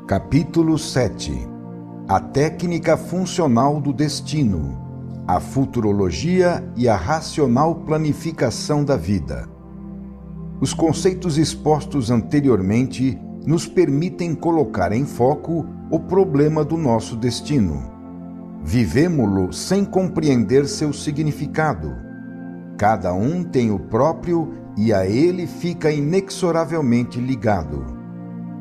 Capítulo 7. A técnica funcional do destino, a futurologia e a racional planificação da vida. Os conceitos expostos anteriormente nos permitem colocar em foco o problema do nosso destino. Vivemo-lo sem compreender seu significado. Cada um tem o próprio e a ele fica inexoravelmente ligado.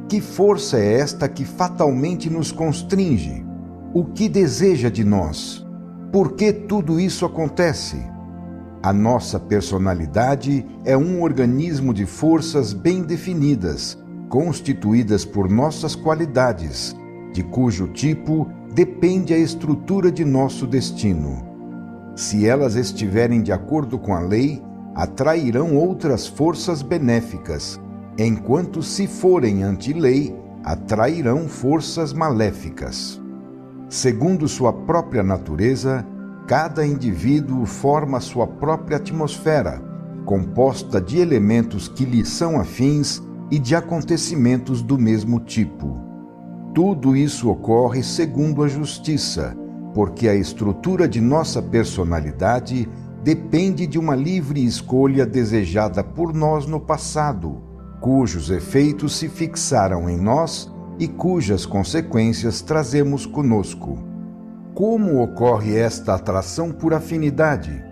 Que força é esta que fatalmente nos constringe? O que deseja de nós? Por que tudo isso acontece? A nossa personalidade é um organismo de forças bem definidas, constituídas por nossas qualidades, de cujo tipo depende a estrutura de nosso destino. Se elas estiverem de acordo com a lei, atrairão outras forças benéficas, enquanto se forem anti-lei, atrairão forças maléficas. Segundo sua própria natureza, cada indivíduo forma sua própria atmosfera, composta de elementos que lhe são afins e de acontecimentos do mesmo tipo. Tudo isso ocorre segundo a justiça, porque a estrutura de nossa personalidade depende de uma livre escolha desejada por nós no passado, cujos efeitos se fixaram em nós e cujas consequências trazemos conosco. Como ocorre esta atração por afinidade?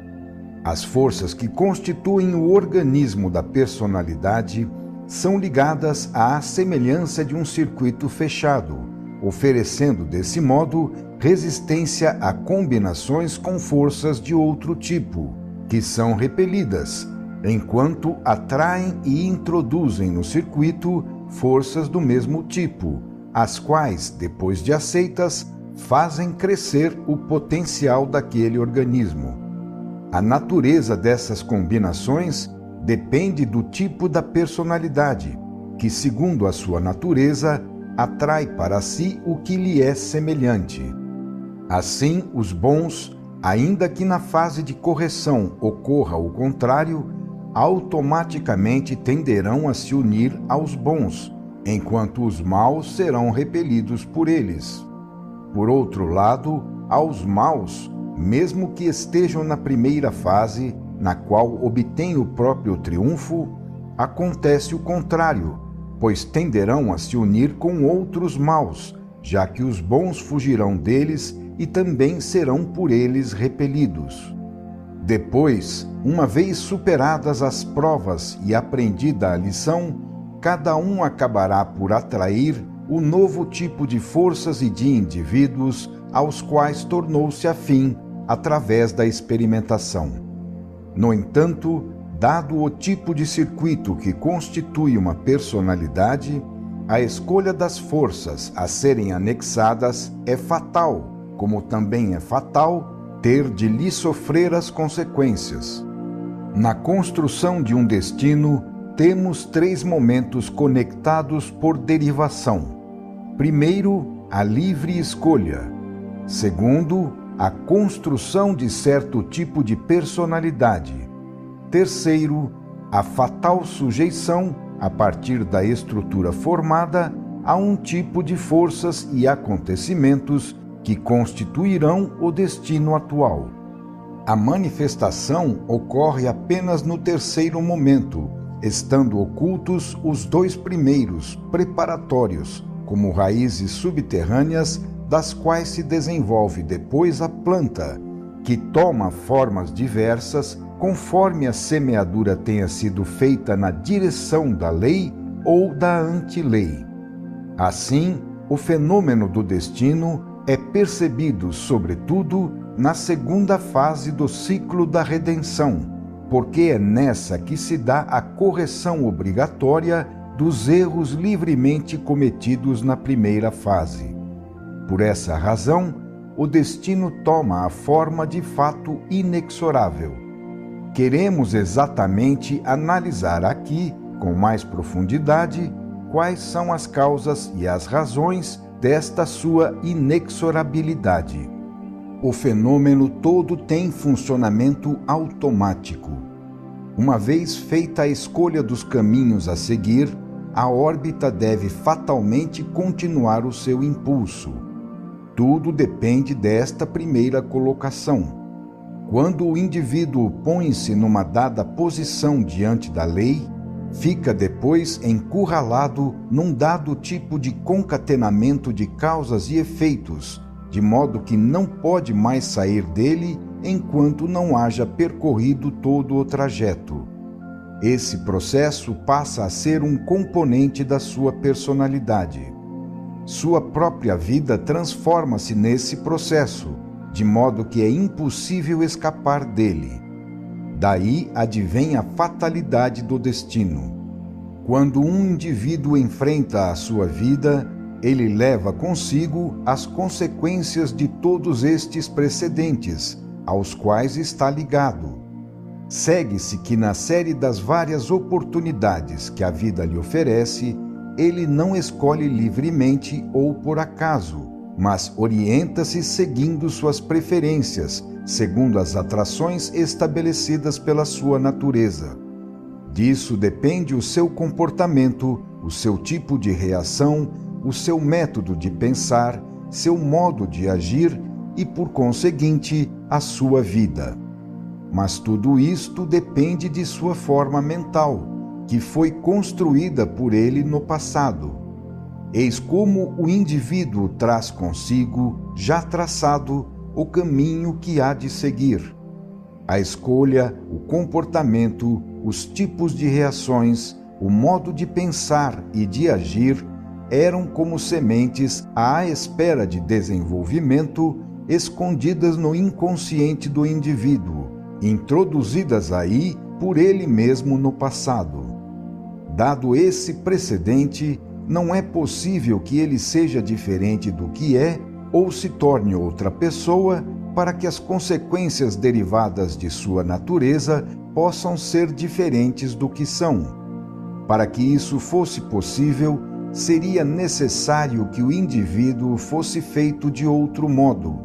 As forças que constituem o organismo da personalidade são ligadas à semelhança de um circuito fechado, oferecendo desse modo resistência a combinações com forças de outro tipo, que são repelidas, enquanto atraem e introduzem no circuito forças do mesmo tipo, as quais, depois de aceitas, fazem crescer o potencial daquele organismo. A natureza dessas combinações depende do tipo da personalidade, que, segundo a sua natureza, atrai para si o que lhe é semelhante. Assim, os bons, ainda que na fase de correção ocorra o contrário, automaticamente tenderão a se unir aos bons, enquanto os maus serão repelidos por eles. Por outro lado, aos maus, mesmo que estejam na primeira fase, na qual obtêm o próprio triunfo, acontece o contrário, pois tenderão a se unir com outros maus, já que os bons fugirão deles e também serão por eles repelidos. Depois, uma vez superadas as provas e aprendida a lição, cada um acabará por atrair o novo tipo de forças e de indivíduos aos quais tornou-se afim através da experimentação. No entanto, dado o tipo de circuito que constitui uma personalidade, a escolha das forças a serem anexadas é fatal, como também é fatal ter de lhe sofrer as consequências. Na construção de um destino, temos 3 momentos conectados por derivação. Primeiro, a livre escolha. Segundo, a construção de certo tipo de personalidade. Terceiro, a fatal sujeição, a partir da estrutura formada, a um tipo de forças e acontecimentos que constituirão o destino atual. A manifestação ocorre apenas no terceiro momento, estando ocultos os 2 primeiros, preparatórios, como raízes subterrâneas, das quais se desenvolve depois a planta, que toma formas diversas conforme a semeadura tenha sido feita na direção da lei ou da anti-lei. Assim, o fenômeno do destino é percebido, sobretudo, na segunda fase do ciclo da redenção, porque é nessa que se dá a correção obrigatória dos erros livremente cometidos na primeira fase. Por essa razão, o destino toma a forma de fato inexorável. Queremos exatamente analisar aqui, com mais profundidade, quais são as causas e as razões desta sua inexorabilidade. O fenômeno todo tem funcionamento automático. Uma vez feita a escolha dos caminhos a seguir, a órbita deve fatalmente continuar o seu impulso. Tudo depende desta primeira colocação. Quando o indivíduo põe-se numa dada posição diante da lei, fica depois encurralado num dado tipo de concatenamento de causas e efeitos, de modo que não pode mais sair dele enquanto não haja percorrido todo o trajeto. Esse processo passa a ser um componente da sua personalidade. Sua própria vida transforma-se nesse processo, de modo que é impossível escapar dele. Daí advém a fatalidade do destino. Quando um indivíduo enfrenta a sua vida, ele leva consigo as consequências de todos estes precedentes, aos quais está ligado. Segue-se que na série das várias oportunidades que a vida lhe oferece, ele não escolhe livremente ou por acaso, mas orienta-se seguindo suas preferências, segundo as atrações estabelecidas pela sua natureza. Disso depende o seu comportamento, o seu tipo de reação, o seu método de pensar, seu modo de agir e, por conseguinte, a sua vida. Mas tudo isto depende de sua forma mental, que foi construída por ele no passado. Eis como o indivíduo traz consigo, já traçado, o caminho que há de seguir. A escolha, o comportamento, os tipos de reações, o modo de pensar e de agir eram como sementes à espera de desenvolvimento, escondidas no inconsciente do indivíduo, introduzidas aí por ele mesmo no passado. Dado esse precedente, não é possível que ele seja diferente do que é ou se torne outra pessoa para que as consequências derivadas de sua natureza possam ser diferentes do que são. Para que isso fosse possível, seria necessário que o indivíduo fosse feito de outro modo.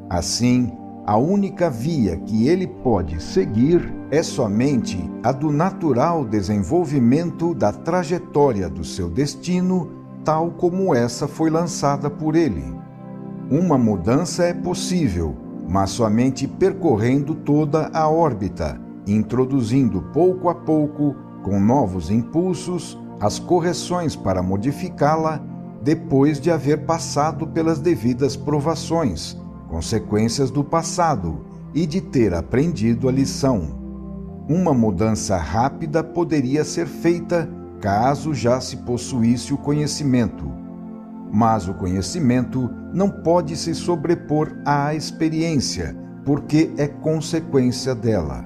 Assim, a única via que ele pode seguir é somente a do natural desenvolvimento da trajetória do seu destino, tal como essa foi lançada por ele. Uma mudança é possível, mas somente percorrendo toda a órbita, introduzindo pouco a pouco, com novos impulsos, as correções para modificá-la, depois de haver passado pelas devidas provações, consequências do passado, e de ter aprendido a lição. Uma mudança rápida poderia ser feita caso já se possuísse o conhecimento. Mas o conhecimento não pode se sobrepor à experiência, porque é consequência dela.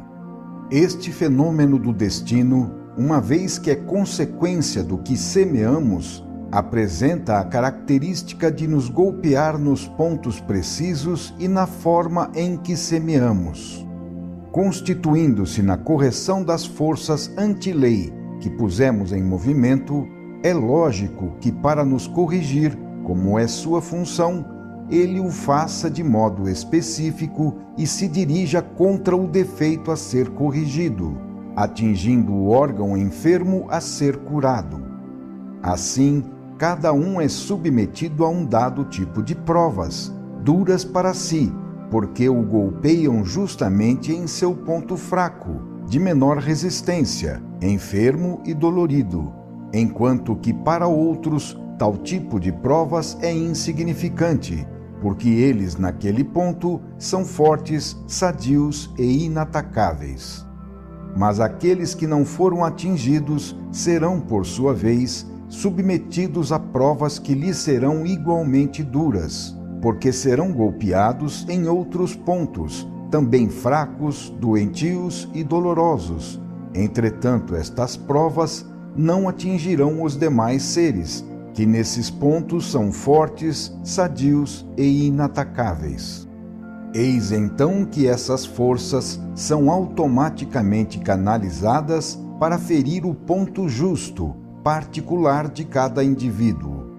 Este fenômeno do destino, uma vez que é consequência do que semeamos, apresenta a característica de nos golpear nos pontos precisos e na forma em que semeamos. Constituindo-se na correção das forças anti-lei que pusemos em movimento, é lógico que para nos corrigir, como é sua função, ele o faça de modo específico e se dirija contra o defeito a ser corrigido, atingindo o órgão enfermo a ser curado. Assim, cada um é submetido a um dado tipo de provas, duras para si, porque o golpeiam justamente em seu ponto fraco, de menor resistência, enfermo e dolorido, enquanto que para outros tal tipo de provas é insignificante, porque eles naquele ponto são fortes, sadios e inatacáveis. Mas aqueles que não foram atingidos serão, por sua vez, submetidos a provas que lhes serão igualmente duras, porque serão golpeados em outros pontos, também fracos, doentios e dolorosos. Entretanto, estas provas não atingirão os demais seres, que nesses pontos são fortes, sadios e inatacáveis. Eis então que essas forças são automaticamente canalizadas para ferir o ponto justo, particular de cada indivíduo.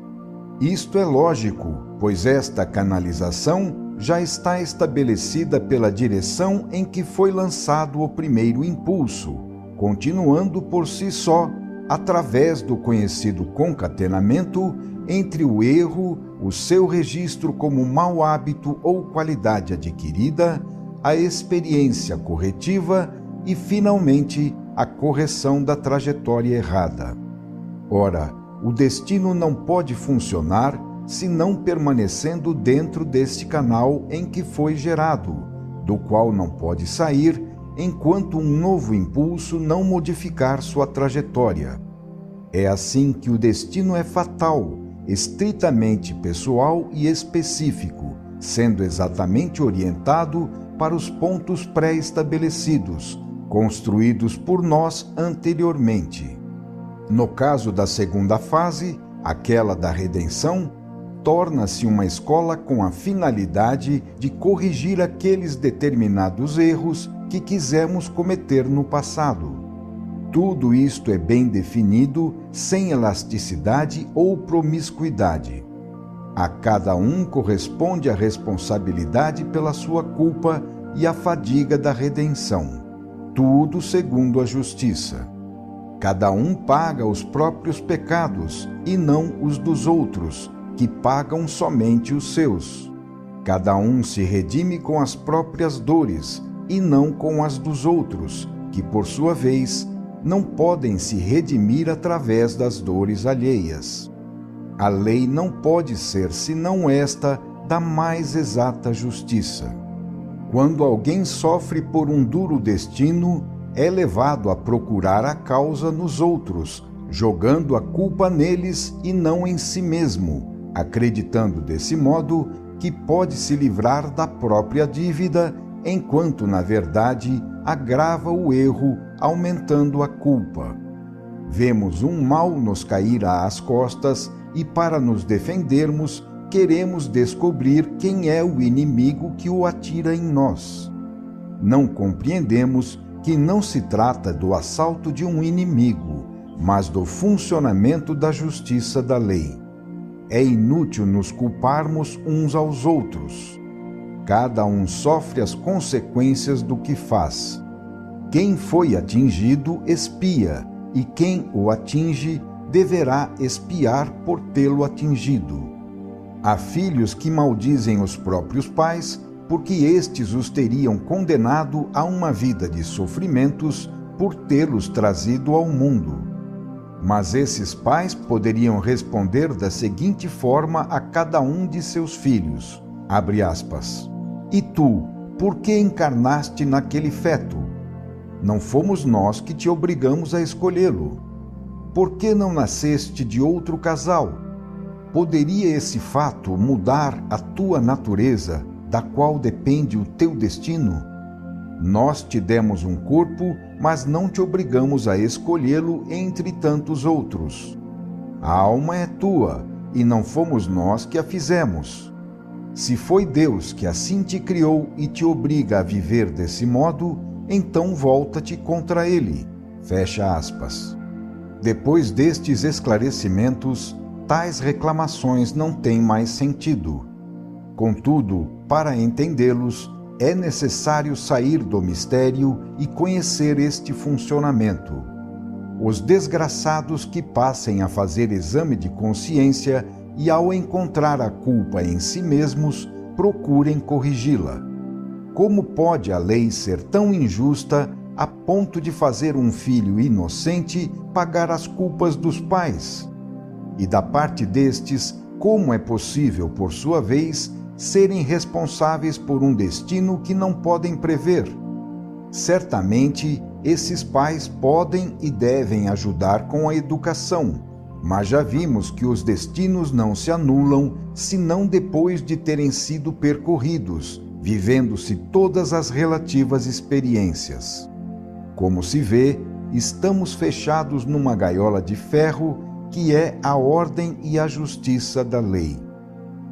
Isto é lógico, pois esta canalização já está estabelecida pela direção em que foi lançado o primeiro impulso, continuando por si só, através do conhecido concatenamento entre o erro, o seu registro como mau hábito ou qualidade adquirida, a experiência corretiva e, finalmente, a correção da trajetória errada. Ora, o destino não pode funcionar se não permanecendo dentro deste canal em que foi gerado, do qual não pode sair enquanto um novo impulso não modificar sua trajetória. É assim que o destino é fatal, estritamente pessoal e específico, sendo exatamente orientado para os pontos pré-estabelecidos, construídos por nós anteriormente. No caso da segunda fase, aquela da redenção, torna-se uma escola com a finalidade de corrigir aqueles determinados erros que quisemos cometer no passado. Tudo isto é bem definido, sem elasticidade ou promiscuidade. A cada um corresponde a responsabilidade pela sua culpa e a fadiga da redenção. Tudo segundo a justiça. Cada um paga os próprios pecados e não os dos outros, que pagam somente os seus. Cada um se redime com as próprias dores e não com as dos outros, que, por sua vez, não podem se redimir através das dores alheias. A lei não pode ser senão esta da mais exata justiça. Quando alguém sofre por um duro destino, é levado a procurar a causa nos outros, jogando a culpa neles e não em si mesmo, acreditando desse modo que pode se livrar da própria dívida, enquanto, na verdade, agrava o erro, aumentando a culpa. Vemos um mal nos cair às costas e, para nos defendermos, queremos descobrir quem é o inimigo que o atira em nós. Não compreendemos que não se trata do assalto de um inimigo, mas do funcionamento da justiça da lei. É inútil nos culparmos uns aos outros. Cada um sofre as consequências do que faz. Quem foi atingido expia, e quem o atinge deverá expiar por tê-lo atingido. Há filhos que maldizem os próprios pais, porque estes os teriam condenado a uma vida de sofrimentos por tê-los trazido ao mundo. Mas esses pais poderiam responder da seguinte forma a cada um de seus filhos, abre aspas, e tu, por que encarnaste naquele feto? Não fomos nós que te obrigamos a escolhê-lo. Por que não nasceste de outro casal? Poderia esse fato mudar a tua natureza, da qual depende o teu destino? Nós te demos um corpo, mas não te obrigamos a escolhê-lo entre tantos outros. A alma é tua, e não fomos nós que a fizemos. Se foi Deus que assim te criou e te obriga a viver desse modo, então volta-te contra ele. Fecha aspas. Depois destes esclarecimentos, tais reclamações não têm mais sentido. Contudo, para entendê-los, é necessário sair do mistério e conhecer este funcionamento. Os desgraçados que passem a fazer exame de consciência e, ao encontrar a culpa em si mesmos, procurem corrigi-la. Como pode a lei ser tão injusta a ponto de fazer um filho inocente pagar as culpas dos pais? E da parte destes, como é possível, por sua vez, serem responsáveis por um destino que não podem prever? Certamente, esses pais podem e devem ajudar com a educação, mas já vimos que os destinos não se anulam senão depois de terem sido percorridos, vivendo-se todas as relativas experiências. Como se vê, estamos fechados numa gaiola de ferro que é a ordem e a justiça da lei.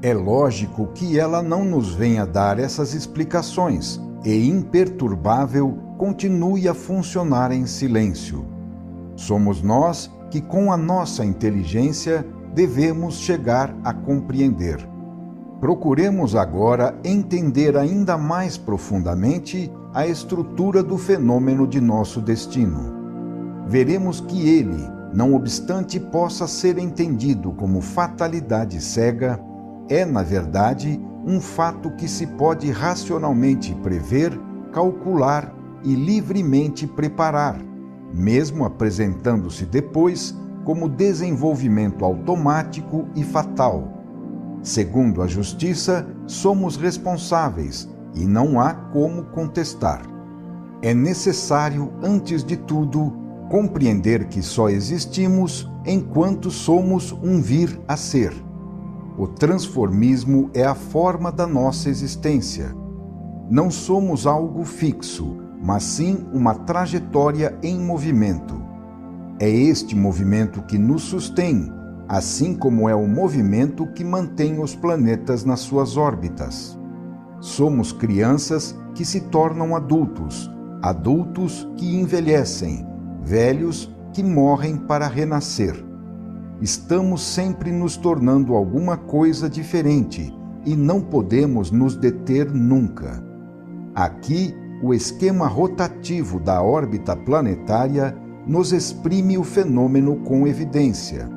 É lógico que ela não nos venha dar essas explicações e, imperturbável, continue a funcionar em silêncio. Somos nós que, com a nossa inteligência, devemos chegar a compreender. Procuremos agora entender ainda mais profundamente a estrutura do fenômeno de nosso destino. Veremos que ele, não obstante possa ser entendido como fatalidade cega, é, na verdade, um fato que se pode racionalmente prever, calcular e livremente preparar, mesmo apresentando-se depois como desenvolvimento automático e fatal. Segundo a justiça, somos responsáveis e não há como contestar. É necessário, antes de tudo, compreender que só existimos enquanto somos um vir a ser. O transformismo é a forma da nossa existência. Não somos algo fixo, mas sim uma trajetória em movimento. É este movimento que nos sustém, assim como é o movimento que mantém os planetas nas suas órbitas. Somos crianças que se tornam adultos, adultos que envelhecem, velhos que morrem para renascer. Estamos sempre nos tornando alguma coisa diferente e não podemos nos deter nunca. Aqui, o esquema rotativo da órbita planetária nos exprime o fenômeno com evidência.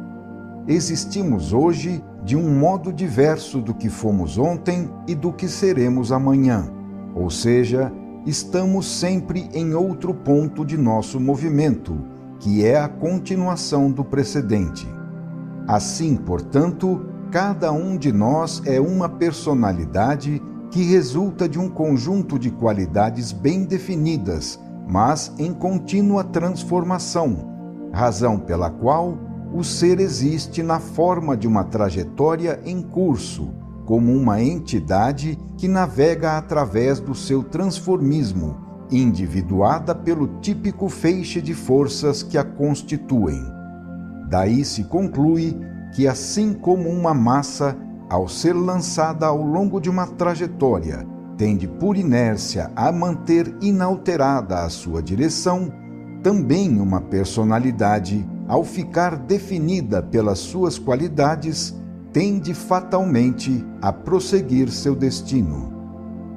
Existimos hoje de um modo diverso do que fomos ontem e do que seremos amanhã, ou seja, estamos sempre em outro ponto de nosso movimento, que é a continuação do precedente. Assim, portanto, cada um de nós é uma personalidade que resulta de um conjunto de qualidades bem definidas, mas em contínua transformação, razão pela qual o ser existe na forma de uma trajetória em curso, como uma entidade que navega através do seu transformismo, individuada pelo típico feixe de forças que a constituem. Daí se conclui que, assim como uma massa, ao ser lançada ao longo de uma trajetória, tende por inércia a manter inalterada a sua direção, também uma personalidade, ao ficar definida pelas suas qualidades, tende fatalmente a prosseguir seu destino.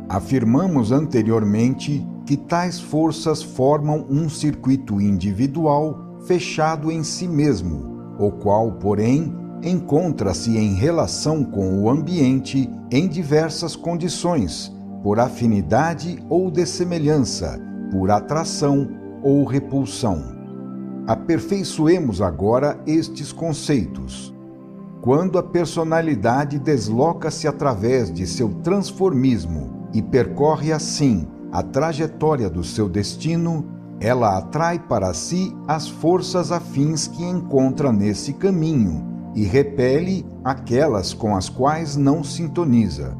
Afirmamos anteriormente que tais forças formam um circuito individual fechado em si mesmo, o qual, porém, encontra-se em relação com o ambiente em diversas condições, por afinidade ou dessemelhança, por atração ou repulsão. Aperfeiçoemos agora estes conceitos. Quando a personalidade desloca-se através de seu transformismo e percorre assim a trajetória do seu destino, ela atrai para si as forças afins que encontra nesse caminho e repele aquelas com as quais não sintoniza.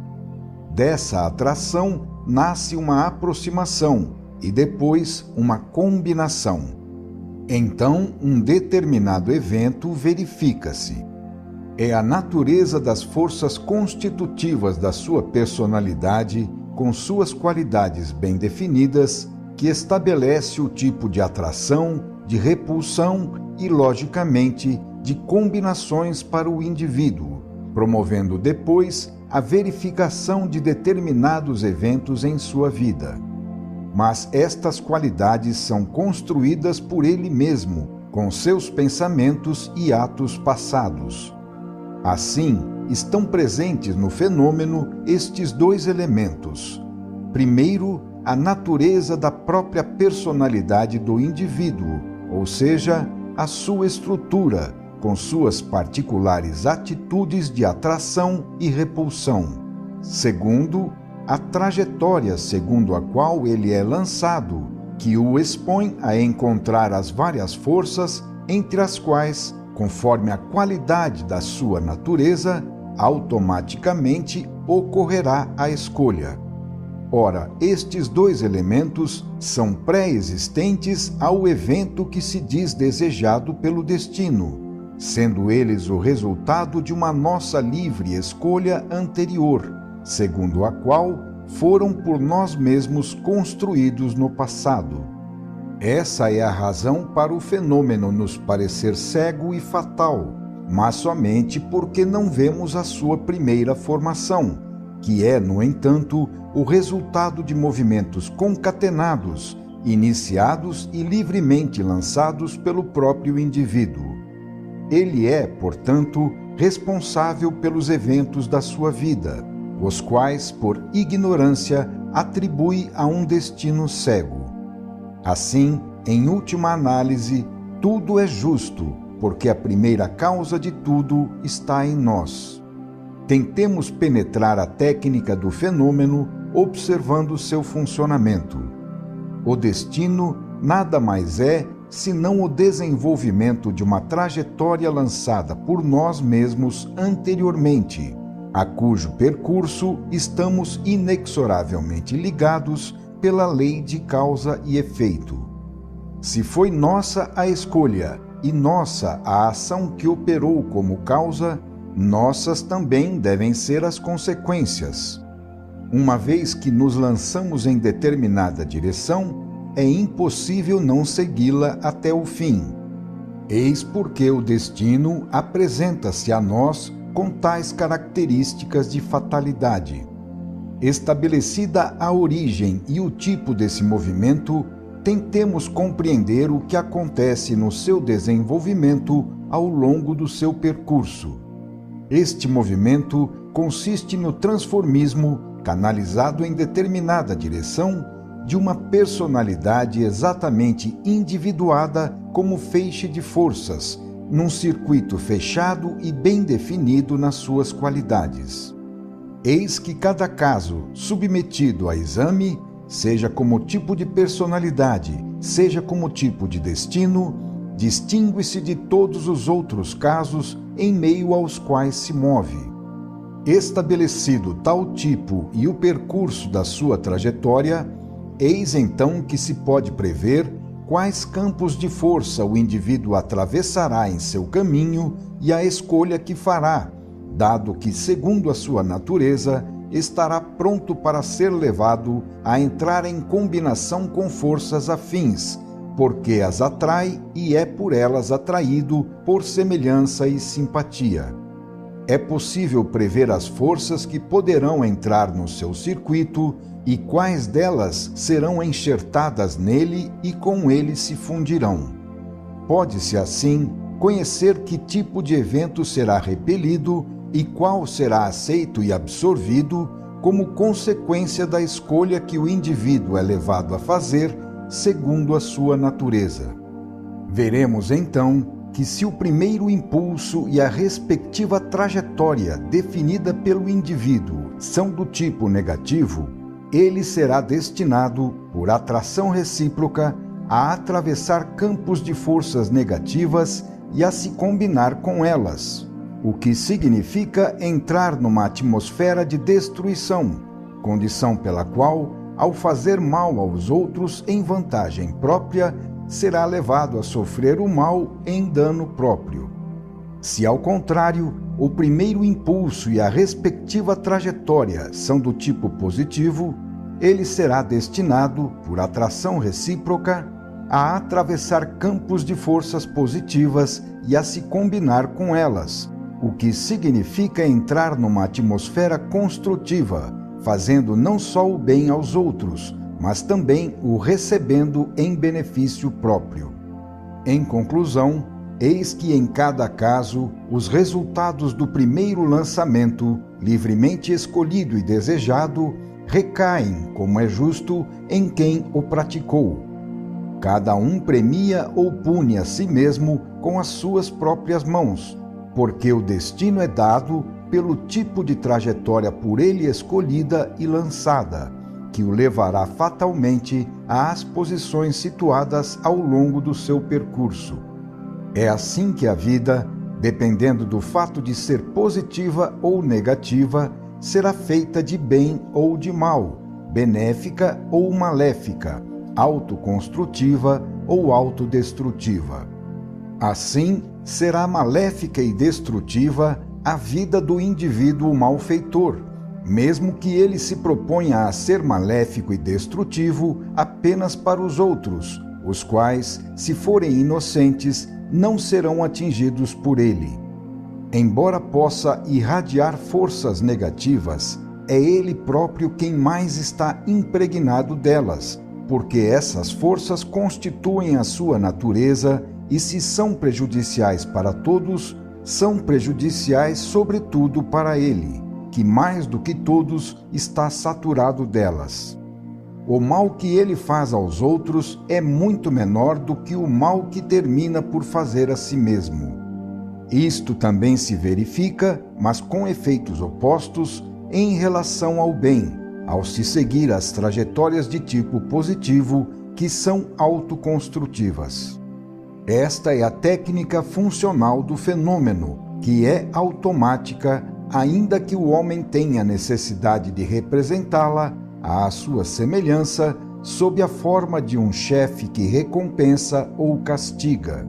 Dessa atração nasce uma aproximação e depois uma combinação. Então, um determinado evento verifica-se. É a natureza das forças constitutivas da sua personalidade, com suas qualidades bem definidas, que estabelece o tipo de atração, de repulsão e, logicamente, de combinações para o indivíduo, promovendo depois a verificação de determinados eventos em sua vida. Mas estas qualidades são construídas por ele mesmo, com seus pensamentos e atos passados. Assim, estão presentes no fenômeno estes dois elementos. Primeiro, a natureza da própria personalidade do indivíduo, ou seja, a sua estrutura, com suas particulares atitudes de atração e repulsão. Segundo, a trajetória segundo a qual ele é lançado, que o expõe a encontrar as várias forças, entre as quais, conforme a qualidade da sua natureza, automaticamente ocorrerá a escolha. Ora, estes dois elementos são pré-existentes ao evento que se diz desejado pelo destino, sendo eles o resultado de uma nossa livre escolha anterior, segundo a qual foram por nós mesmos construídos no passado. Essa é a razão para o fenômeno nos parecer cego e fatal, mas somente porque não vemos a sua primeira formação, que é, no entanto, o resultado de movimentos concatenados iniciados e livremente lançados pelo próprio indivíduo. Ele é, portanto, responsável pelos eventos da sua vida, os quais, por ignorância, atribui a um destino cego. Assim, em última análise, tudo é justo, porque a primeira causa de tudo está em nós. Tentemos penetrar a técnica do fenômeno observando seu funcionamento. O destino nada mais é senão o desenvolvimento de uma trajetória lançada por nós mesmos anteriormente, a cujo percurso estamos inexoravelmente ligados pela lei de causa e efeito. Se foi nossa a escolha e nossa a ação que operou como causa, nossas também devem ser as consequências. Uma vez que nos lançamos em determinada direção, é impossível não segui-la até o fim. Eis porque o destino apresenta-se a nós com tais características de fatalidade. Estabelecida a origem e o tipo desse movimento, tentemos compreender o que acontece no seu desenvolvimento ao longo do seu percurso. Este movimento consiste no transformismo, canalizado em determinada direção, de uma personalidade exatamente individuada como feixe de forças, num circuito fechado e bem definido nas suas qualidades. Eis que cada caso submetido a exame, seja como tipo de personalidade, seja como tipo de destino, distingue-se de todos os outros casos em meio aos quais se move. Estabelecido tal tipo e o percurso da sua trajetória, eis então que se pode prever quais campos de força o indivíduo atravessará em seu caminho e a escolha que fará, dado que, segundo a sua natureza, estará pronto para ser levado a entrar em combinação com forças afins, porque as atrai e é por elas atraído por semelhança e simpatia. É possível prever as forças que poderão entrar no seu circuito e quais delas serão enxertadas nele e com ele se fundirão. Pode-se, assim, conhecer que tipo de evento será repelido e qual será aceito e absorvido como consequência da escolha que o indivíduo é levado a fazer segundo a sua natureza. Veremos, então, que se o primeiro impulso e a respectiva trajetória definida pelo indivíduo são do tipo negativo, ele será destinado, por atração recíproca, a atravessar campos de forças negativas e a se combinar com elas, o que significa entrar numa atmosfera de destruição, condição pela qual, ao fazer mal aos outros em vantagem própria, será levado a sofrer o mal em dano próprio. Se, ao contrário, o primeiro impulso e a respectiva trajetória são do tipo positivo, ele será destinado, por atração recíproca, a atravessar campos de forças positivas e a se combinar com elas, o que significa entrar numa atmosfera construtiva, fazendo não só o bem aos outros, mas também o recebendo em benefício próprio. Em conclusão, eis que em cada caso os resultados do primeiro lançamento, livremente escolhido e desejado, recaem, como é justo, em quem o praticou. Cada um premia ou pune a si mesmo com as suas próprias mãos, porque o destino é dado pelo tipo de trajetória por ele escolhida e lançada, que o levará fatalmente às posições situadas ao longo do seu percurso. É assim que a vida, dependendo do fato de ser positiva ou negativa, será feita de bem ou de mal, benéfica ou maléfica, autoconstrutiva ou autodestrutiva. Assim, será maléfica e destrutiva a vida do indivíduo malfeitor, mesmo que ele se proponha a ser maléfico e destrutivo apenas para os outros, os quais, se forem inocentes, não serão atingidos por ele. Embora possa irradiar forças negativas, é ele próprio quem mais está impregnado delas, porque essas forças constituem a sua natureza e, se são prejudiciais para todos, são prejudiciais sobretudo para ele, que mais do que todos está saturado delas. O mal que ele faz aos outros é muito menor do que o mal que termina por fazer a si mesmo. Isto também se verifica, mas com efeitos opostos, em relação ao bem, ao se seguir as trajetórias de tipo positivo que são autoconstrutivas. Esta é a técnica funcional do fenômeno, que é automática, ainda que o homem tenha necessidade de representá-la à sua semelhança, sob a forma de um chefe que recompensa ou castiga.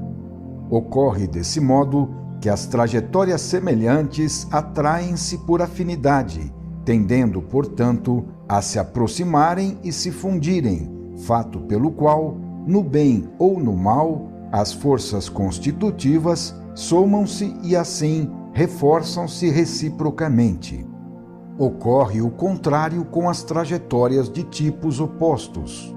Ocorre desse modo que as trajetórias semelhantes atraem-se por afinidade, tendendo, portanto, a se aproximarem e se fundirem, fato pelo qual, no bem ou no mal, as forças constitutivas somam-se e assim reforçam-se reciprocamente. Ocorre o contrário com as trajetórias de tipos opostos.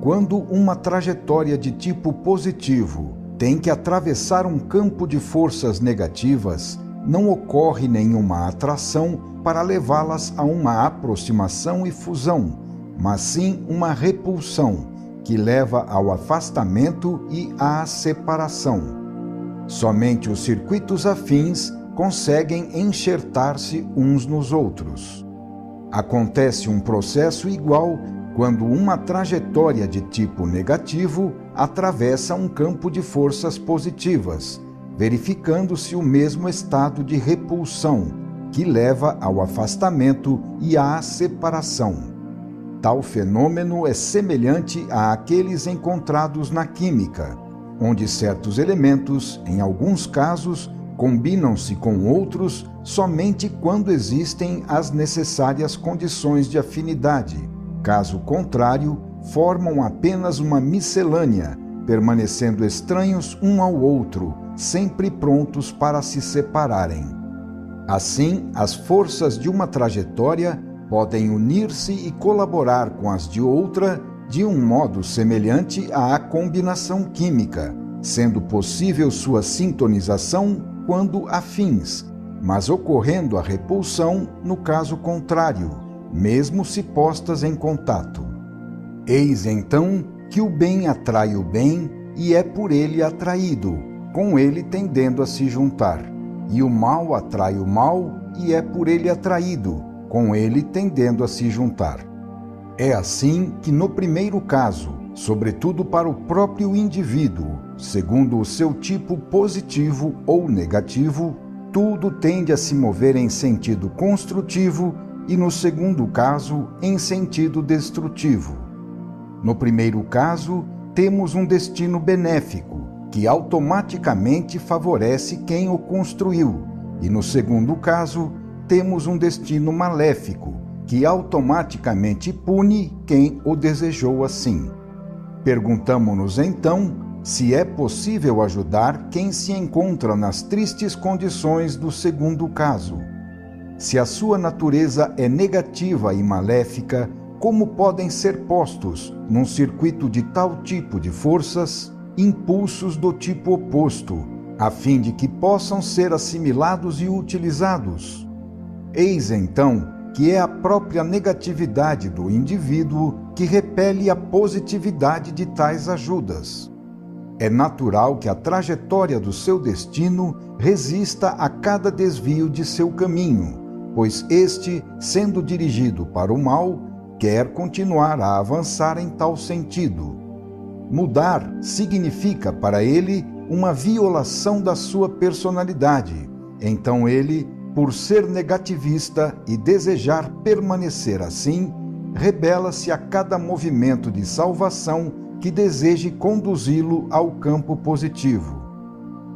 Quando uma trajetória de tipo positivo tem que atravessar um campo de forças negativas, não ocorre nenhuma atração para levá-las a uma aproximação e fusão, mas sim uma repulsão, que leva ao afastamento e à separação. Somente os circuitos afins conseguem enxertar-se uns nos outros. Acontece um processo igual quando uma trajetória de tipo negativo atravessa um campo de forças positivas, verificando-se o mesmo estado de repulsão, que leva ao afastamento e à separação. Tal fenômeno é semelhante àqueles encontrados na química, onde certos elementos, em alguns casos, combinam-se com outros somente quando existem as necessárias condições de afinidade. Caso contrário, formam apenas uma miscelânea, permanecendo estranhos um ao outro, sempre prontos para se separarem. Assim, as forças de uma trajetória podem unir-se e colaborar com as de outra de um modo semelhante à combinação química, sendo possível sua sintonização quando afins, mas ocorrendo a repulsão no caso contrário, mesmo se postas em contato. Eis então que o bem atrai o bem e é por ele atraído, com ele tendendo a se juntar, e o mal atrai o mal e é por ele atraído, com ele tendendo a se juntar. É assim que no primeiro caso, sobretudo para o próprio indivíduo, segundo o seu tipo positivo ou negativo, tudo tende a se mover em sentido construtivo e no segundo caso, em sentido destrutivo. No primeiro caso, temos um destino benéfico, que automaticamente favorece quem o construiu, e no segundo caso, temos um destino maléfico, que automaticamente pune quem o desejou assim. Perguntamo-nos então se é possível ajudar quem se encontra nas tristes condições do segundo caso. Se a sua natureza é negativa e maléfica, como podem ser postos, num circuito de tal tipo de forças, impulsos do tipo oposto, a fim de que possam ser assimilados e utilizados? Eis então que é a própria negatividade do indivíduo que repele a positividade de tais ajudas. É natural que a trajetória do seu destino resista a cada desvio de seu caminho, pois este, sendo dirigido para o mal, quer continuar a avançar em tal sentido. Mudar significa para ele uma violação da sua personalidade. Então ele, por ser negativista e desejar permanecer assim, rebela-se a cada movimento de salvação que deseje conduzi-lo ao campo positivo.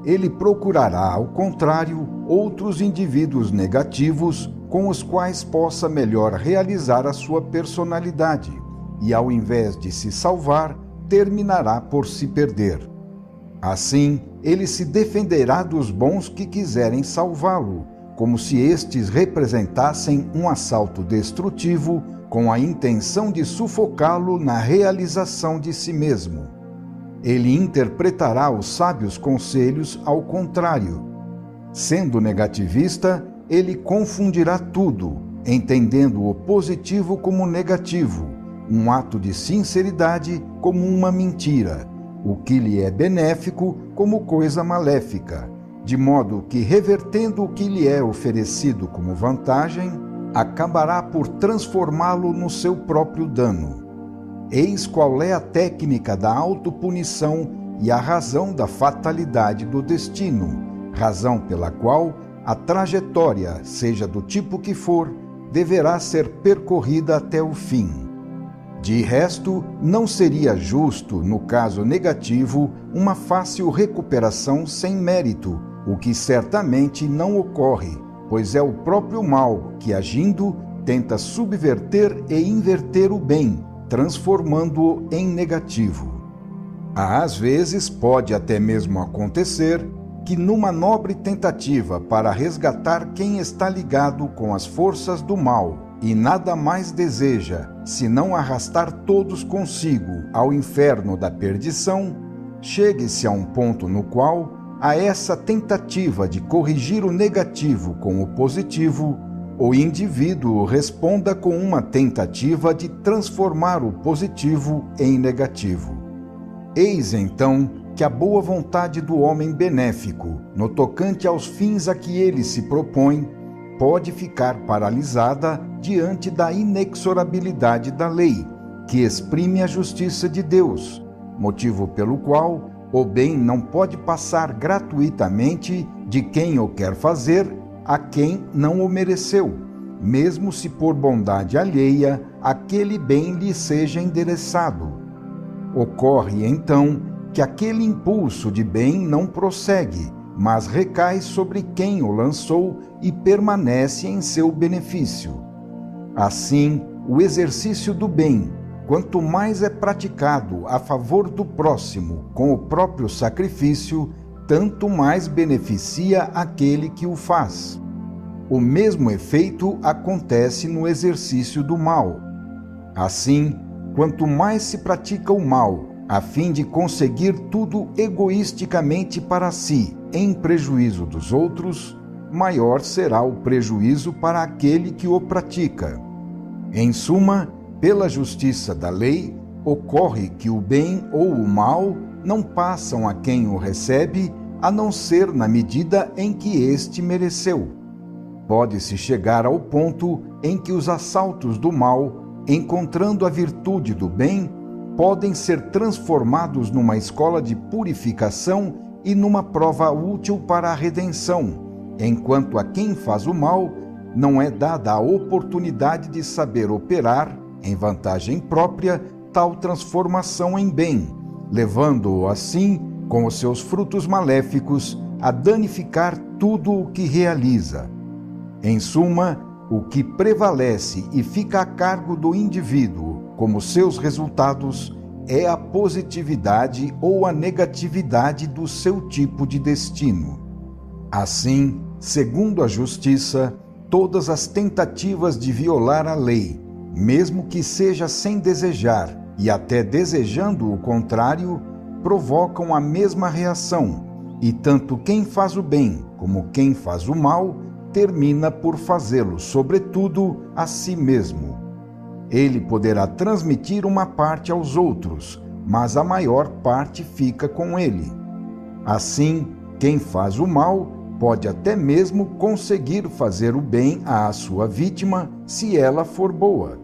Ele procurará, ao contrário, outros indivíduos negativos com os quais possa melhor realizar a sua personalidade, e ao invés de se salvar, terminará por se perder. Assim, ele se defenderá dos bons que quiserem salvá-lo, como se estes representassem um assalto destrutivo com a intenção de sufocá-lo na realização de si mesmo. Ele interpretará os sábios conselhos ao contrário. Sendo negativista, ele confundirá tudo, entendendo o positivo como negativo, um ato de sinceridade como uma mentira, o que lhe é benéfico como coisa maléfica, de modo que, revertendo o que lhe é oferecido como vantagem, acabará por transformá-lo no seu próprio dano. Eis qual é a técnica da autopunição e a razão da fatalidade do destino, razão pela qual a trajetória, seja do tipo que for, deverá ser percorrida até o fim. De resto, não seria justo, no caso negativo, uma fácil recuperação sem mérito, o que certamente não ocorre, pois é o próprio mal que, agindo, tenta subverter e inverter o bem, transformando-o em negativo. Às vezes pode até mesmo acontecer que, numa nobre tentativa para resgatar quem está ligado com as forças do mal e nada mais deseja senão arrastar todos consigo ao inferno da perdição, chegue-se a um ponto no qual, a essa tentativa de corrigir o negativo com o positivo, o indivíduo responda com uma tentativa de transformar o positivo em negativo. Eis então que a boa vontade do homem benéfico, no tocante aos fins a que ele se propõe, pode ficar paralisada diante da inexorabilidade da lei, que exprime a justiça de Deus, motivo pelo qual o bem não pode passar gratuitamente de quem o quer fazer a quem não o mereceu, mesmo se por bondade alheia aquele bem lhe seja endereçado. Ocorre, então, que aquele impulso de bem não prossegue, mas recai sobre quem o lançou e permanece em seu benefício. Assim, o exercício do bem, quanto mais é praticado a favor do próximo com o próprio sacrifício, tanto mais beneficia aquele que o faz. O mesmo efeito acontece no exercício do mal. Assim, quanto mais se pratica o mal, a fim de conseguir tudo egoisticamente para si, em prejuízo dos outros, maior será o prejuízo para aquele que o pratica. Em suma, pela justiça da lei, ocorre que o bem ou o mal não passam a quem o recebe, a não ser na medida em que este mereceu. Pode-se chegar ao ponto em que os assaltos do mal, encontrando a virtude do bem, podem ser transformados numa escola de purificação e numa prova útil para a redenção, enquanto a quem faz o mal não é dada a oportunidade de saber operar, em vantagem própria, tal transformação em bem, levando-o assim, com os seus frutos maléficos, a danificar tudo o que realiza. Em suma, o que prevalece e fica a cargo do indivíduo como seus resultados é a positividade ou a negatividade do seu tipo de destino. Assim, segundo a justiça, todas as tentativas de violar a lei, mesmo que seja sem desejar e até desejando o contrário, provocam a mesma reação, e tanto quem faz o bem como quem faz o mal termina por fazê-lo, sobretudo, a si mesmo. Ele poderá transmitir uma parte aos outros, mas a maior parte fica com ele. Assim, quem faz o mal pode até mesmo conseguir fazer o bem à sua vítima, se ela for boa.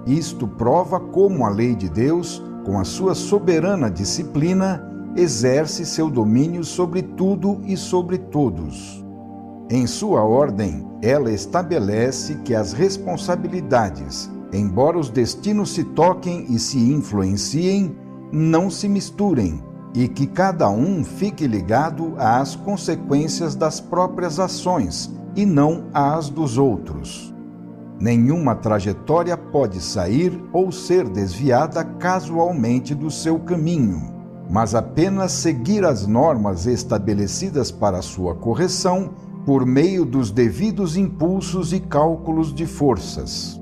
Isto prova como a lei de Deus, com a sua soberana disciplina, exerce seu domínio sobre tudo e sobre todos. Em sua ordem, ela estabelece que as responsabilidades, embora os destinos se toquem e se influenciem, não se misturem, e que cada um fique ligado às consequências das próprias ações e não às dos outros. Nenhuma trajetória pode sair ou ser desviada casualmente do seu caminho, mas apenas seguir as normas estabelecidas para sua correção por meio dos devidos impulsos e cálculos de forças.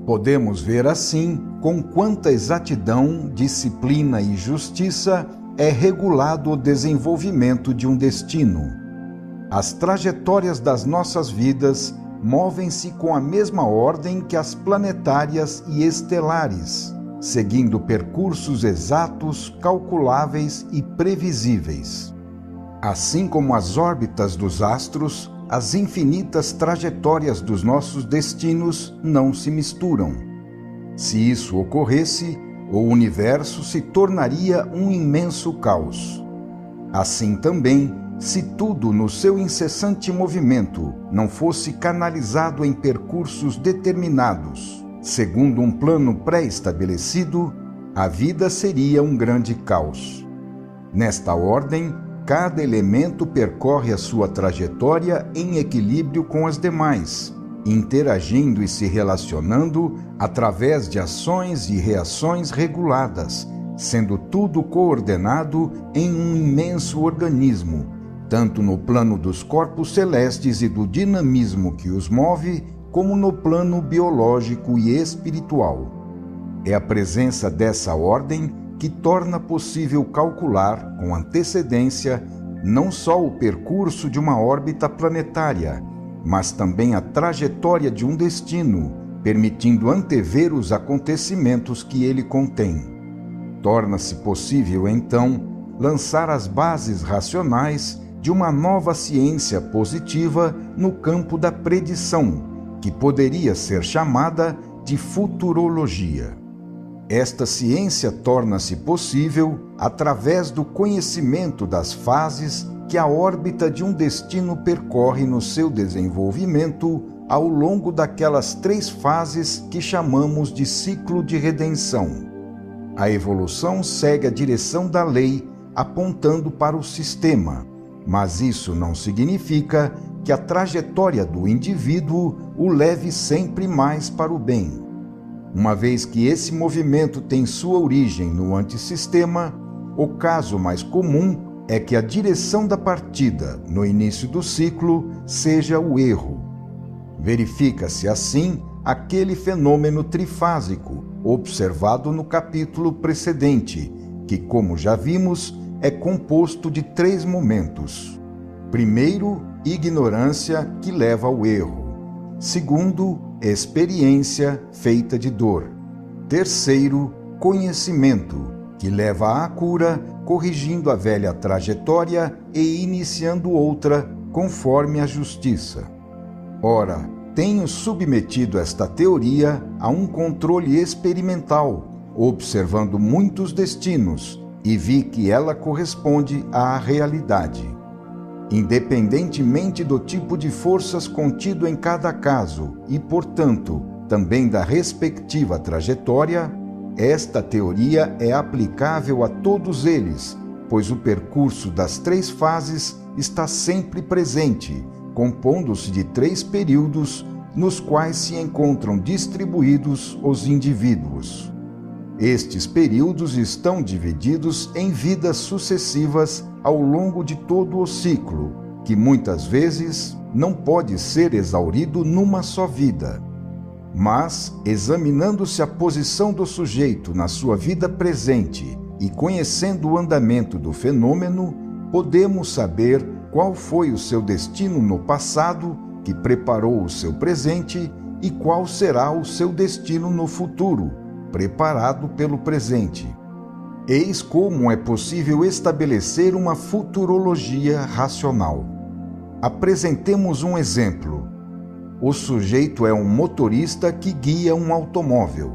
Podemos ver assim com quanta exatidão, disciplina e justiça é regulado o desenvolvimento de um destino. As trajetórias das nossas vidas movem-se com a mesma ordem que as planetárias e estelares, seguindo percursos exatos, calculáveis e previsíveis. Assim como as órbitas dos astros, as infinitas trajetórias dos nossos destinos não se misturam. Se isso ocorresse, o universo se tornaria um imenso caos. Assim também, se tudo no seu incessante movimento não fosse canalizado em percursos determinados, segundo um plano pré-estabelecido, a vida seria um grande caos. Nesta ordem, cada elemento percorre a sua trajetória em equilíbrio com as demais, interagindo e se relacionando através de ações e reações reguladas, sendo tudo coordenado em um imenso organismo, tanto no plano dos corpos celestes e do dinamismo que os move, como no plano biológico e espiritual. É a presença dessa ordem que torna possível calcular, com antecedência, não só o percurso de uma órbita planetária, mas também a trajetória de um destino, permitindo antever os acontecimentos que ele contém. Torna-se possível, então, lançar as bases racionais de uma nova ciência positiva no campo da predição, que poderia ser chamada de futurologia. Esta ciência torna-se possível através do conhecimento das fases que a órbita de um destino percorre no seu desenvolvimento ao longo daquelas 3 fases que chamamos de ciclo de redenção. A evolução segue a direção da lei, apontando para o sistema, mas isso não significa que a trajetória do indivíduo o leve sempre mais para o bem. Uma vez que esse movimento tem sua origem no antissistema, o caso mais comum é que a direção da partida, no início do ciclo, seja o erro. Verifica-se assim aquele fenômeno trifásico, observado no capítulo precedente, que, como já vimos, é composto de 3 momentos. Primeiro, ignorância, que leva ao erro. Segundo, experiência feita de dor. Terceiro, conhecimento, que leva à cura, corrigindo a velha trajetória e iniciando outra, conforme a justiça. Ora, tenho submetido esta teoria a um controle experimental, observando muitos destinos, e vi que ela corresponde à realidade. Independentemente do tipo de forças contido em cada caso e, portanto, também da respectiva trajetória, esta teoria é aplicável a todos eles, pois o percurso das 3 fases está sempre presente, compondo-se de 3 períodos nos quais se encontram distribuídos os indivíduos. Estes períodos estão divididos em vidas sucessivas ao longo de todo o ciclo, que muitas vezes não pode ser exaurido numa só vida. Mas, examinando-se a posição do sujeito na sua vida presente e conhecendo o andamento do fenômeno, podemos saber qual foi o seu destino no passado, que preparou o seu presente, e qual será o seu destino no futuro, preparado pelo presente. Eis como é possível estabelecer uma futurologia racional. Apresentemos um exemplo. O sujeito é um motorista que guia um automóvel.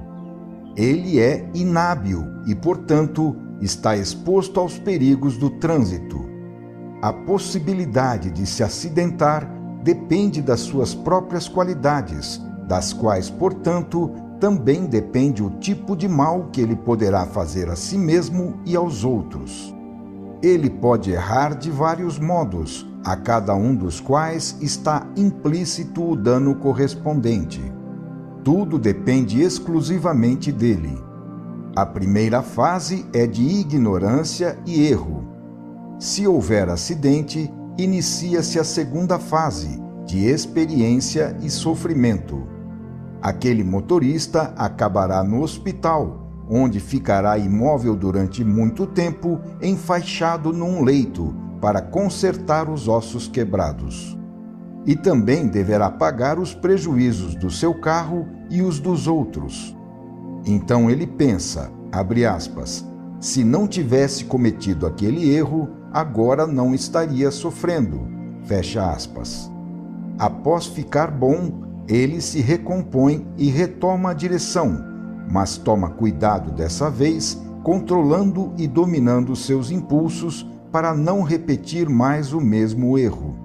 Ele é inábil e, portanto, está exposto aos perigos do trânsito. A possibilidade de se acidentar depende das suas próprias qualidades, das quais, portanto, também depende o tipo de mal que ele poderá fazer a si mesmo e aos outros. Ele pode errar de vários modos, a cada um dos quais está implícito o dano correspondente. Tudo depende exclusivamente dele. A primeira fase é de ignorância e erro. Se houver acidente, inicia-se a segunda fase, de experiência e sofrimento. Aquele motorista acabará no hospital, onde ficará imóvel durante muito tempo, enfaixado num leito, para consertar os ossos quebrados. E também deverá pagar os prejuízos do seu carro e os dos outros. Então ele pensa, abre aspas, se não tivesse cometido aquele erro, agora não estaria sofrendo, fecha aspas. Após ficar bom, ele se recompõe e retoma a direção, mas toma cuidado dessa vez, controlando e dominando seus impulsos para não repetir mais o mesmo erro.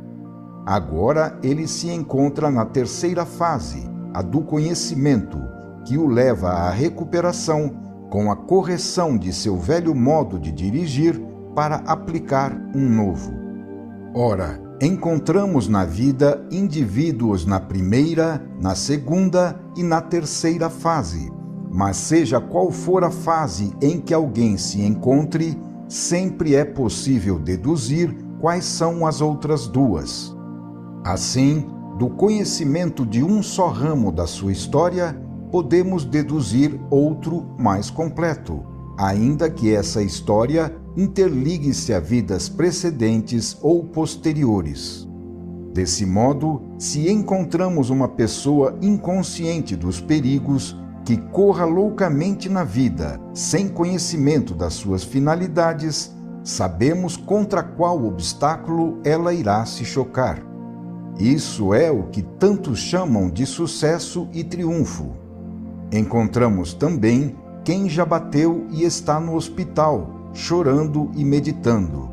Agora ele se encontra na terceira fase, a do conhecimento, que o leva à recuperação com a correção de seu velho modo de dirigir para aplicar um novo. Ora, encontramos na vida indivíduos na primeira, na segunda e na terceira fase, mas seja qual for a fase em que alguém se encontre, sempre é possível deduzir quais são as outras duas. Assim, do conhecimento de um só ramo da sua história, podemos deduzir outro mais completo, ainda que essa história interligue-se a vidas precedentes ou posteriores. Desse modo, se encontramos uma pessoa inconsciente dos perigos, que corra loucamente na vida, sem conhecimento das suas finalidades, sabemos contra qual obstáculo ela irá se chocar. Isso é o que tantos chamam de sucesso e triunfo. Encontramos também quem já bateu e está no hospital, chorando e meditando,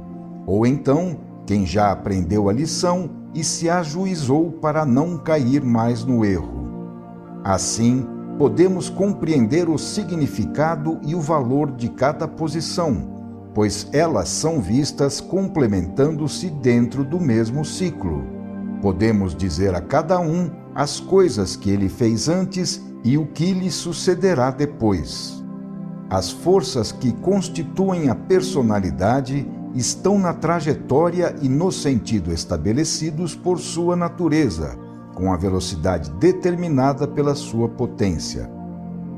ou então quem já aprendeu a lição e se ajuizou para não cair mais no erro. Assim, podemos compreender o significado e o valor de cada posição, pois elas são vistas complementando-se dentro do mesmo ciclo. Podemos dizer a cada um as coisas que ele fez antes e o que lhe sucederá depois. As forças que constituem a personalidade estão na trajetória e no sentido estabelecidos por sua natureza, com a velocidade determinada pela sua potência.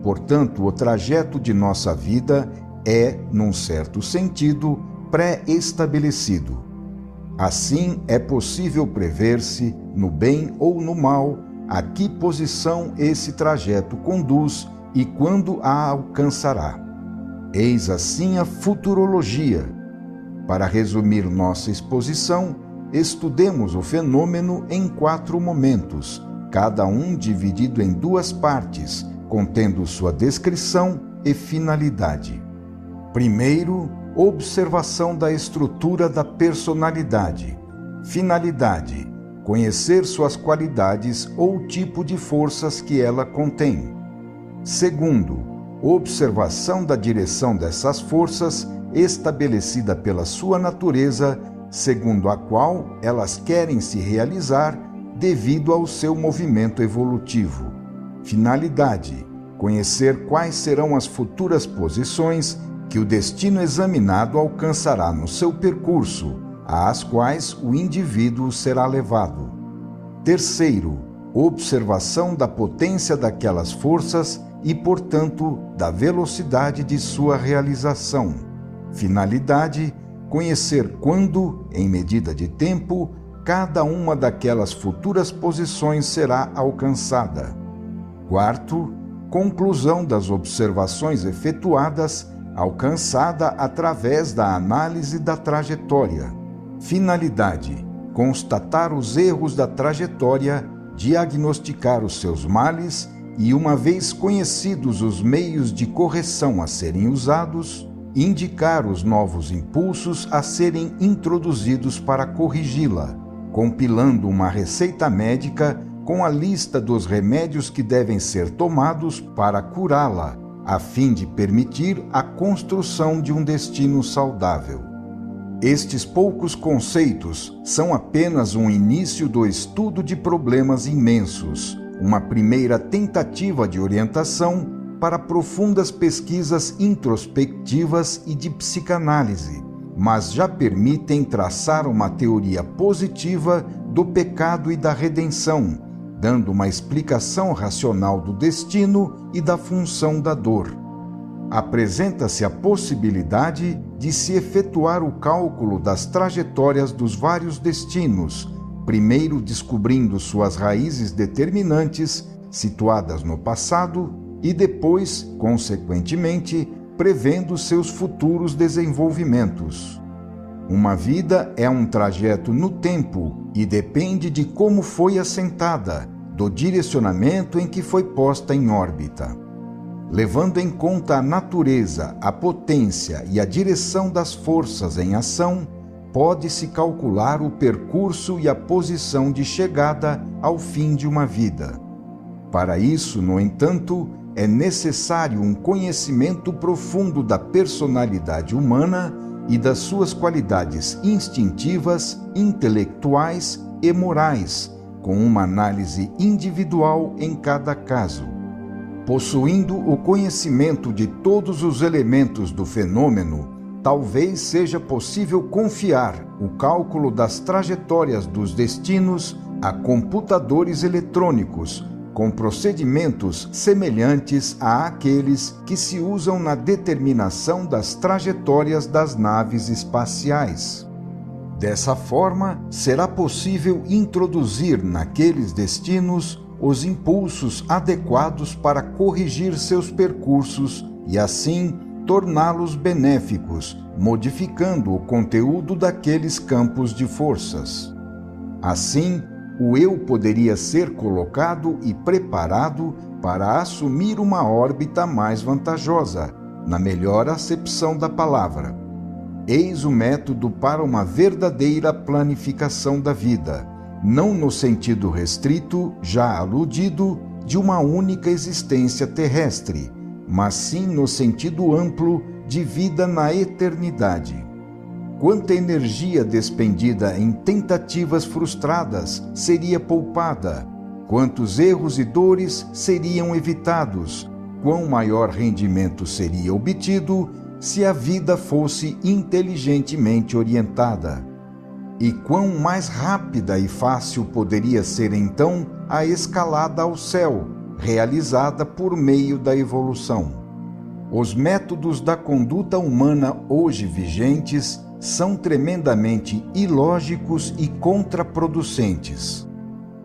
Portanto, o trajeto de nossa vida é, num certo sentido, pré-estabelecido. Assim, é possível prever-se, no bem ou no mal, a que posição esse trajeto conduz e quando a alcançará. Eis assim a futurologia. Para resumir nossa exposição, estudemos o fenômeno em 4 momentos, cada um dividido em 2 partes, contendo sua descrição e finalidade. Primeiro, observação da estrutura da personalidade. Finalidade: conhecer suas qualidades ou tipo de forças que ela contém. Segundo, observação da direção dessas forças estabelecida pela sua natureza, segundo a qual elas querem se realizar devido ao seu movimento evolutivo. Finalidade: conhecer quais serão as futuras posições que o destino examinado alcançará no seu percurso, às quais o indivíduo será levado. Terceiro, observação da potência daquelas forças e, portanto, da velocidade de sua realização. Finalidade: conhecer quando, em medida de tempo, cada uma daquelas futuras posições será alcançada. Quarto, conclusão das observações efetuadas, alcançada através da análise da trajetória. Finalidade: constatar os erros da trajetória, diagnosticar os seus males e, uma vez conhecidos os meios de correção a serem usados, indicar os novos impulsos a serem introduzidos para corrigi-la, compilando uma receita médica com a lista dos remédios que devem ser tomados para curá-la, a fim de permitir a construção de um destino saudável. Estes poucos conceitos são apenas um início do estudo de problemas imensos, uma primeira tentativa de orientação para profundas pesquisas introspectivas e de psicanálise, mas já permitem traçar uma teoria positiva do pecado e da redenção, dando uma explicação racional do destino e da função da dor. Apresenta-se a possibilidade de se efetuar o cálculo das trajetórias dos vários destinos, primeiro descobrindo suas raízes determinantes, situadas no passado, e depois, consequentemente, prevendo seus futuros desenvolvimentos. Uma vida é um trajeto no tempo e depende de como foi assentada, do direcionamento em que foi posta em órbita. Levando em conta a natureza, a potência e a direção das forças em ação, pode-se calcular o percurso e a posição de chegada ao fim de uma vida. Para isso, no entanto, é necessário um conhecimento profundo da personalidade humana e das suas qualidades instintivas, intelectuais e morais, com uma análise individual em cada caso. Possuindo o conhecimento de todos os elementos do fenômeno, talvez seja possível confiar o cálculo das trajetórias dos destinos a computadores eletrônicos, com procedimentos semelhantes àqueles que se usam na determinação das trajetórias das naves espaciais. Dessa forma, será possível introduzir naqueles destinos os impulsos adequados para corrigir seus percursos e, assim, torná-los benéficos, modificando o conteúdo daqueles campos de forças. Assim, o eu poderia ser colocado e preparado para assumir uma órbita mais vantajosa, na melhor acepção da palavra. Eis o método para uma verdadeira planificação da vida, não no sentido restrito, já aludido, de uma única existência terrestre, mas sim no sentido amplo de vida na eternidade. Quanta energia despendida em tentativas frustradas seria poupada, quantos erros e dores seriam evitados, quão maior rendimento seria obtido se a vida fosse inteligentemente orientada. E quão mais rápida e fácil poderia ser então a escalada ao céu, realizada por meio da evolução. Os métodos da conduta humana hoje vigentes são tremendamente ilógicos e contraproducentes.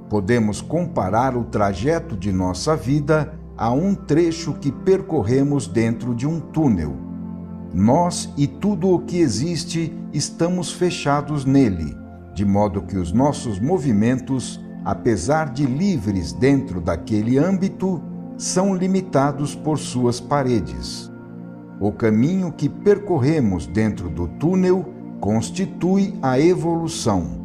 Podemos comparar o trajeto de nossa vida a um trecho que percorremos dentro de um túnel. Nós e tudo o que existe estamos fechados nele, de modo que os nossos movimentos, apesar de livres dentro daquele âmbito, são limitados por suas paredes. O caminho que percorremos dentro do túnel constitui a evolução.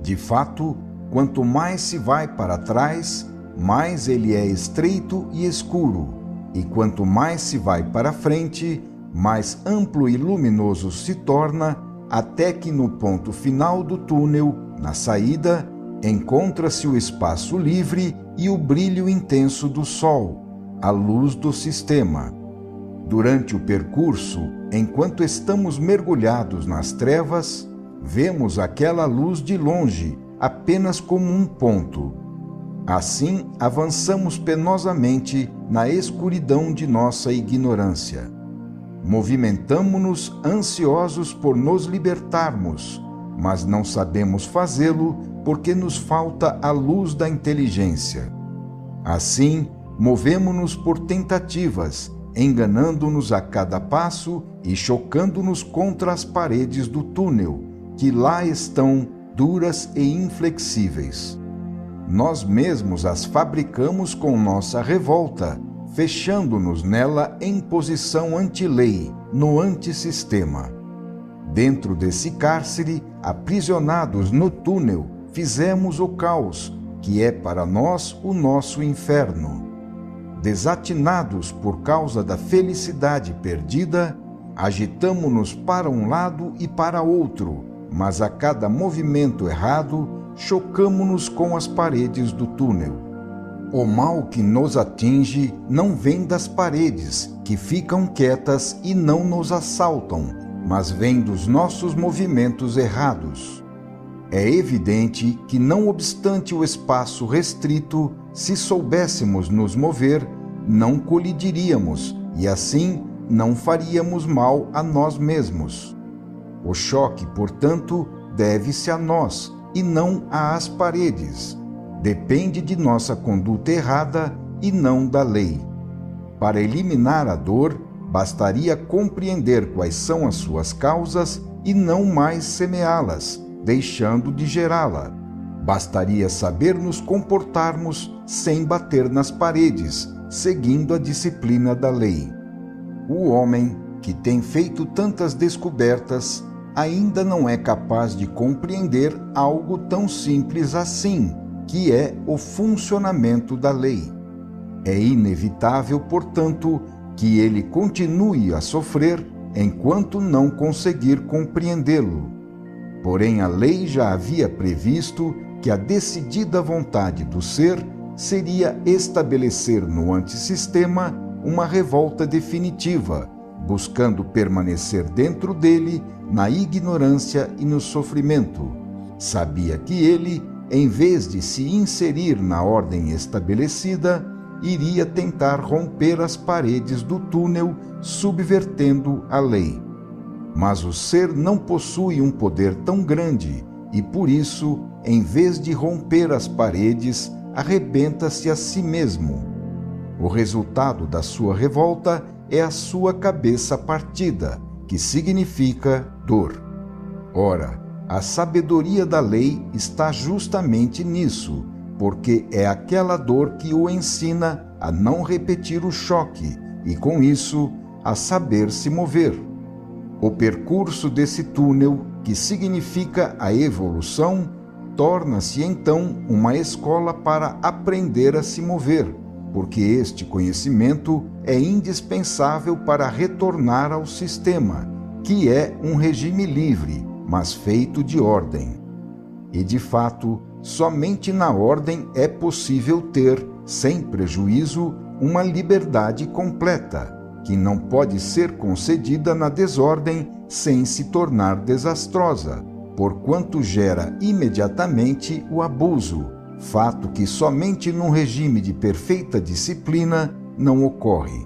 De fato, quanto mais se vai para trás, mais ele é estreito e escuro, e quanto mais se vai para frente, mais amplo e luminoso se torna, até que no ponto final do túnel, na saída, encontra-se o espaço livre e o brilho intenso do sol, a luz do sistema. Durante o percurso, enquanto estamos mergulhados nas trevas, vemos aquela luz de longe, apenas como um ponto. Assim, avançamos penosamente na escuridão de nossa ignorância. Movimentamo-nos ansiosos por nos libertarmos, mas não sabemos fazê-lo porque nos falta a luz da inteligência. Assim, movemo-nos por tentativas, enganando-nos a cada passo e chocando-nos contra as paredes do túnel, que lá estão duras e inflexíveis. Nós mesmos as fabricamos com nossa revolta, fechando-nos nela em posição anti-lei, no antissistema. Dentro desse cárcere, aprisionados no túnel, fizemos o caos, que é para nós o nosso inferno. Desatinados por causa da felicidade perdida, agitamo-nos para um lado e para outro, mas a cada movimento errado, chocamo-nos com as paredes do túnel. O mal que nos atinge não vem das paredes, que ficam quietas e não nos assaltam, mas vem dos nossos movimentos errados. É evidente que, não obstante o espaço restrito, se soubéssemos nos mover, não colidiríamos e, assim, não faríamos mal a nós mesmos. O choque, portanto, deve-se a nós e não às paredes. Depende de nossa conduta errada e não da lei. Para eliminar a dor, bastaria compreender quais são as suas causas e não mais semeá-las, deixando de gerá-la. Bastaria saber nos comportarmos sem bater nas paredes, seguindo a disciplina da lei. O homem, que tem feito tantas descobertas, ainda não é capaz de compreender algo tão simples assim, que é o funcionamento da lei. É inevitável, portanto, que ele continue a sofrer enquanto não conseguir compreendê-lo. Porém, a lei já havia previsto que a decidida vontade do ser seria estabelecer no antissistema uma revolta definitiva, buscando permanecer dentro dele na ignorância e no sofrimento. Sabia que ele, em vez de se inserir na ordem estabelecida, iria tentar romper as paredes do túnel, subvertendo a lei. Mas o ser não possui um poder tão grande e, por isso, em vez de romper as paredes, arrebenta-se a si mesmo. O resultado da sua revolta é a sua cabeça partida, que significa dor. Ora, a sabedoria da lei está justamente nisso, porque é aquela dor que o ensina a não repetir o choque e, com isso, a saber se mover. O percurso desse túnel, que significa a evolução, torna-se então uma escola para aprender a se mover, porque este conhecimento é indispensável para retornar ao sistema, que é um regime livre, mas feito de ordem. E, de fato, somente na ordem é possível ter, sem prejuízo, uma liberdade completa, que não pode ser concedida na desordem sem se tornar desastrosa, porquanto gera imediatamente o abuso, fato que somente num regime de perfeita disciplina não ocorre.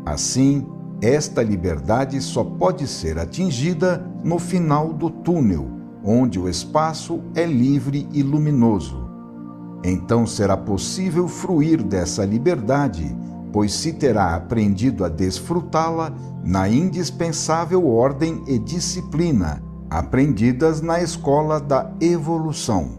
Assim, esta liberdade só pode ser atingida no final do túnel, onde o espaço é livre e luminoso. Então será possível fruir dessa liberdade, pois se terá aprendido a desfrutá-la na indispensável ordem e disciplina, aprendidas na escola da evolução.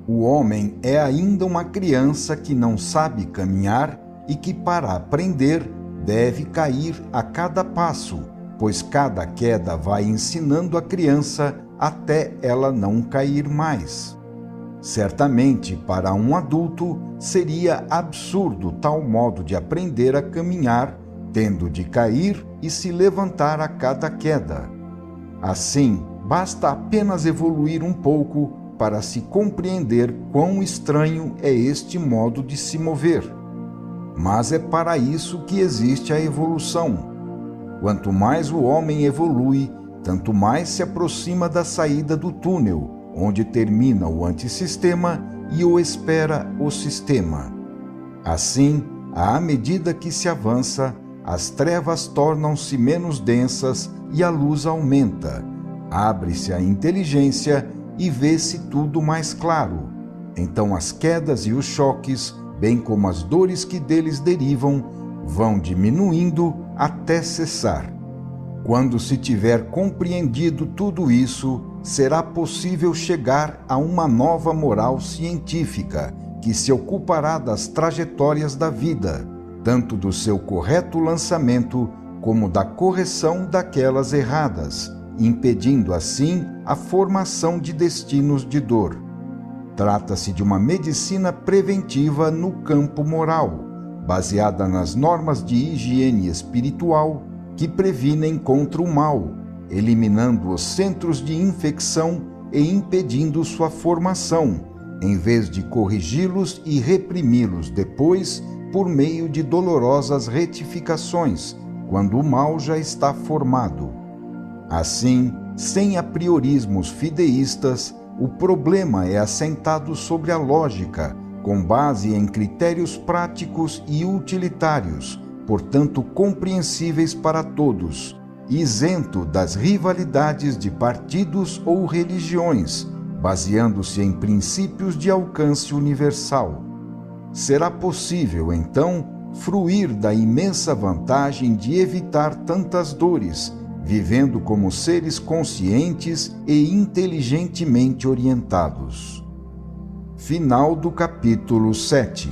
O homem é ainda uma criança que não sabe caminhar e que, para aprender, deve cair a cada passo, pois cada queda vai ensinando a criança até ela não cair mais. Certamente, para um adulto, seria absurdo tal modo de aprender a caminhar, tendo de cair e se levantar a cada queda. Assim, basta apenas evoluir um pouco para se compreender quão estranho é este modo de se mover. Mas é para isso que existe a evolução. Quanto mais o homem evolui, tanto mais se aproxima da saída do túnel, onde termina o antissistema e o espera o sistema. Assim, à medida que se avança, as trevas tornam-se menos densas e a luz aumenta. Abre-se a inteligência e vê-se tudo mais claro. Então as quedas e os choques, bem como as dores que deles derivam, vão diminuindo até cessar. Quando se tiver compreendido tudo isso, será possível chegar a uma nova moral científica, que se ocupará das trajetórias da vida, tanto do seu correto lançamento como da correção daquelas erradas, impedindo assim a formação de destinos de dor. Trata-se de uma medicina preventiva no campo moral, baseada nas normas de higiene espiritual que previnem contra o mal, eliminando os centros de infecção e impedindo sua formação, em vez de corrigi-los e reprimi-los depois por meio de dolorosas retificações, quando o mal já está formado. Assim, sem apriorismos fideístas, O problema é assentado sobre a lógica, com base em critérios práticos e utilitários, portanto compreensíveis para todos, isento das rivalidades de partidos ou religiões, baseando-se em princípios de alcance universal. Será possível, então, fruir da imensa vantagem de evitar tantas dores, vivendo como seres conscientes e inteligentemente orientados. Final do capítulo 7.